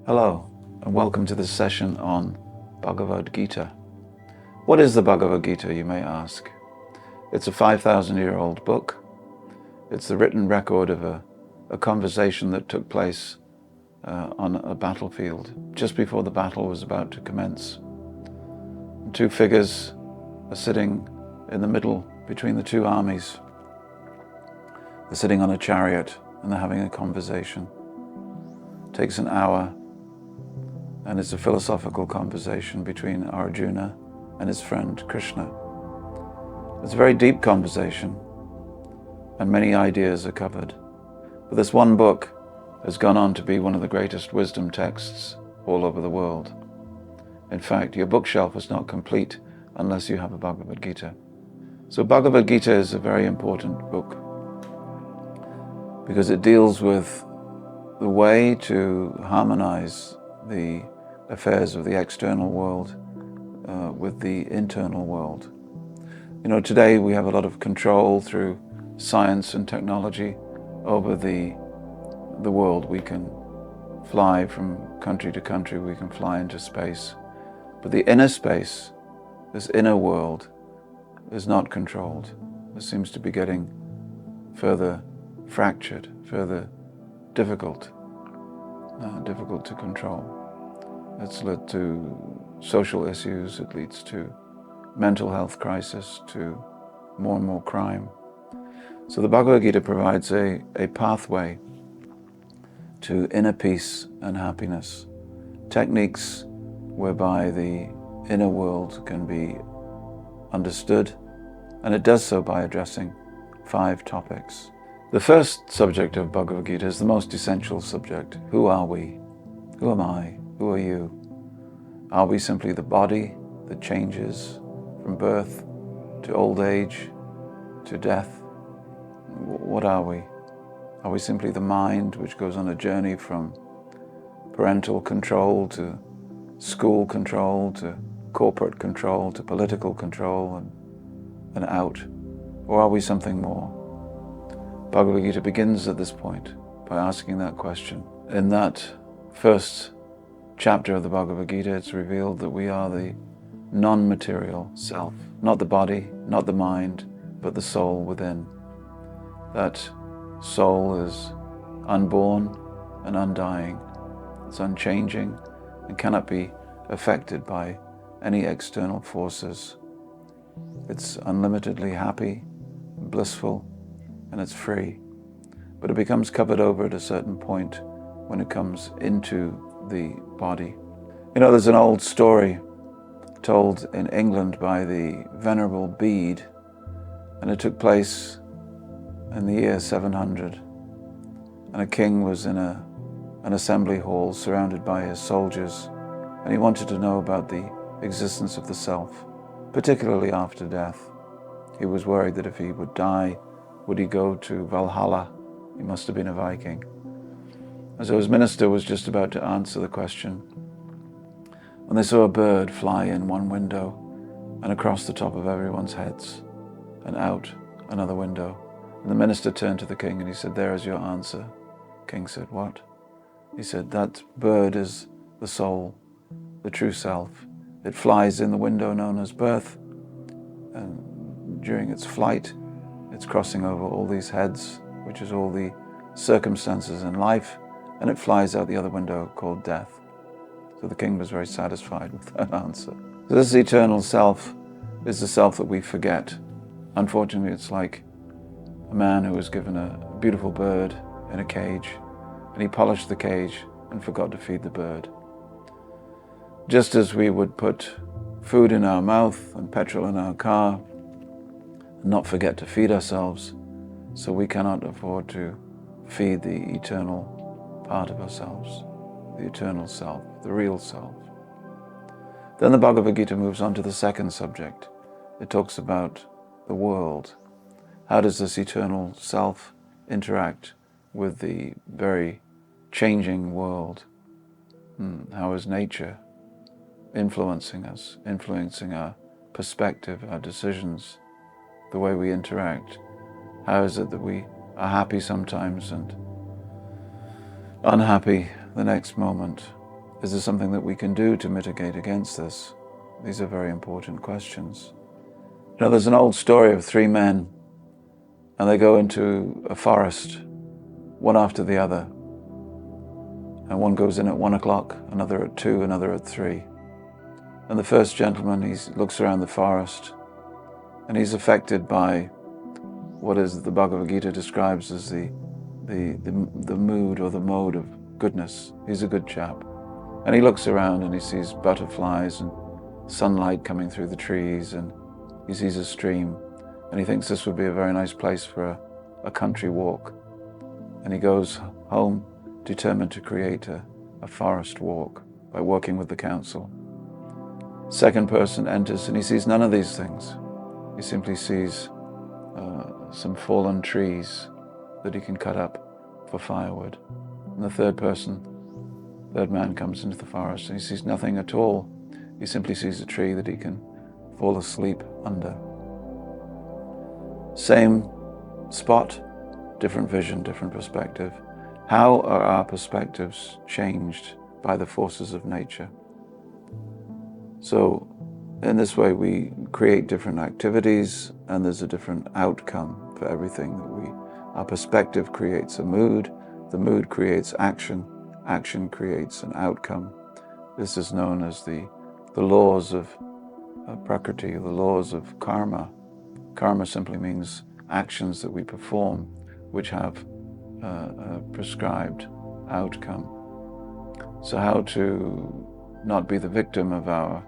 Hello, and welcome to this session on Bhagavad Gita. What is the Bhagavad Gita, you may ask? It's a 5,000-year-old book. It's the written record of a conversation that took place on a battlefield just before the battle was about to commence. Two figures are sitting in the middle between the two armies. They're sitting on a chariot and they're having a conversation. It takes an hour, and it's a philosophical conversation between Arjuna and his friend Krishna. It's a very deep conversation, and many ideas are covered. But this one book has gone on to be one of the greatest wisdom texts all over the world. In fact, your bookshelf is not complete unless you have a Bhagavad Gita. So Bhagavad Gita is a very important book because it deals with the way to harmonize the affairs of the external world with the internal world. You know, today we have a lot of control through science and technology over the world. We can fly from country to country, we can fly into space. But the inner space, this inner world, is not controlled. It seems to be getting further fractured, further difficult to control. It's led to social issues, it leads to mental health crisis, to more and more crime. So the Bhagavad Gita provides a pathway to inner peace and happiness, techniques whereby the inner world can be understood, and it does so by addressing 5 topics. The first subject of Bhagavad Gita is the most essential subject. Who are we? Who am I? Who are you? Are we simply the body that changes from birth to old age to death? What are we? Are we simply the mind which goes on a journey from parental control to school control to corporate control to political control and out? Or are we something more? Bhagavad Gita begins at this point by asking that question. In that first chapter of the Bhagavad Gita, it's revealed that we are the non-material self, not the body, not the mind, but the soul within. That soul is unborn and undying. It's unchanging and cannot be affected by any external forces. It's unlimitedly happy, blissful, and it's free. But it becomes covered over at a certain point when it comes into the body. You know, there's an old story told in England by the Venerable Bede, and it took place in the year 700. And a king was in an assembly hall surrounded by his soldiers, and he wanted to know about the existence of the self, particularly after death. He was worried that if he would die, would he go to Valhalla? He must have been a Viking. And so his minister was just about to answer the question when they saw a bird fly in one window and across the top of everyone's heads and out another window. And the minister turned to the king and he said, "There is your answer." King said, "What?" He said, "That bird is the soul, the true self. It flies in the window known as birth, and during its flight, it's crossing over all these heads, which is all the circumstances in life, and it flies out the other window called death." So the king was very satisfied with that answer. So this eternal self is the self that we forget. Unfortunately, it's like a man who was given a beautiful bird in a cage, and he polished the cage and forgot to feed the bird. Just as we would put food in our mouth and petrol in our car and not forget to feed ourselves, so we cannot afford to feed the eternal part of ourselves, the eternal self, the real self. Then the Bhagavad Gita moves on to the second subject. It talks about the world. How does this eternal self interact with the very changing world? How is nature influencing us, influencing our perspective, our decisions, the way we interact? How is it that we are happy sometimes and unhappy the next moment? Is there something that we can do to mitigate against this? These are very important questions. There's an old story of three men, and they go into a forest, one after the other. And one goes in at 1 o'clock, another at 2, another at 3. And the first gentleman, he looks around the forest, and he's affected by what is the Bhagavad Gita describes as the mood or the mode of goodness. He's a good chap. And he looks around and he sees butterflies and sunlight coming through the trees, and he sees a stream, and he thinks this would be a very nice place for a country walk. And he goes home determined to create a forest walk by working with the council. Second person enters and he sees none of these things. He simply sees some fallen trees that he can cut up for firewood. And the third man comes into the forest and he sees nothing at all. He simply sees a tree that he can fall asleep under. Same spot, different vision, different perspective. How are our perspectives changed by the forces of nature? So in this way we create different activities, and there's a different outcome for everything our perspective creates a mood, the mood creates action, action creates an outcome. This is known as the laws of Prakriti, the laws of karma. Karma simply means actions that we perform which have a prescribed outcome. So how to not be the victim of our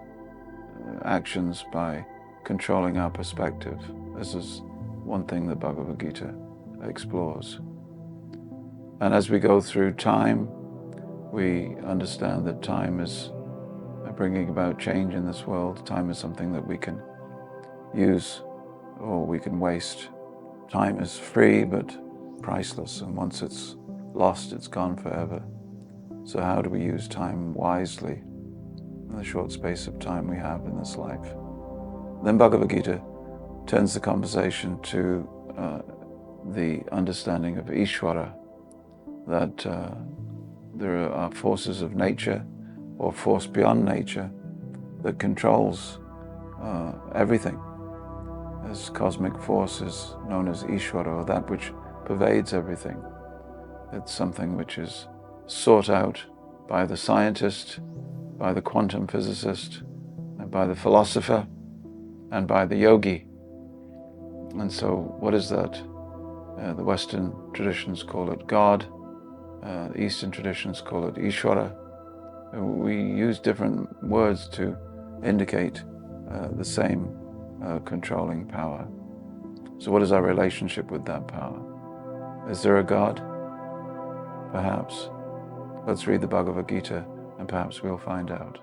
actions by controlling our perspective. This is one thing the Bhagavad Gita explores. And as we go through time, we understand that time is bringing about change in this world. Time is something that we can use or we can waste. Time is free but priceless, and once it's lost, it's gone forever. So how do we use time wisely in the short space of time we have in this life? Then Bhagavad Gita turns the conversation to the understanding of Ishvara, that there are forces of nature or force beyond nature that controls everything. This cosmic force is known as Ishvara, or that which pervades everything. It's something which is sought out by the scientist, by the quantum physicist, and by the philosopher, and by the yogi. And so what is that? The Western traditions call it God. The Eastern traditions call it Ishvara. We use different words to indicate the same controlling power. So what is our relationship with that power? Is there a God? Perhaps. Let's read the Bhagavad Gita and perhaps we'll find out.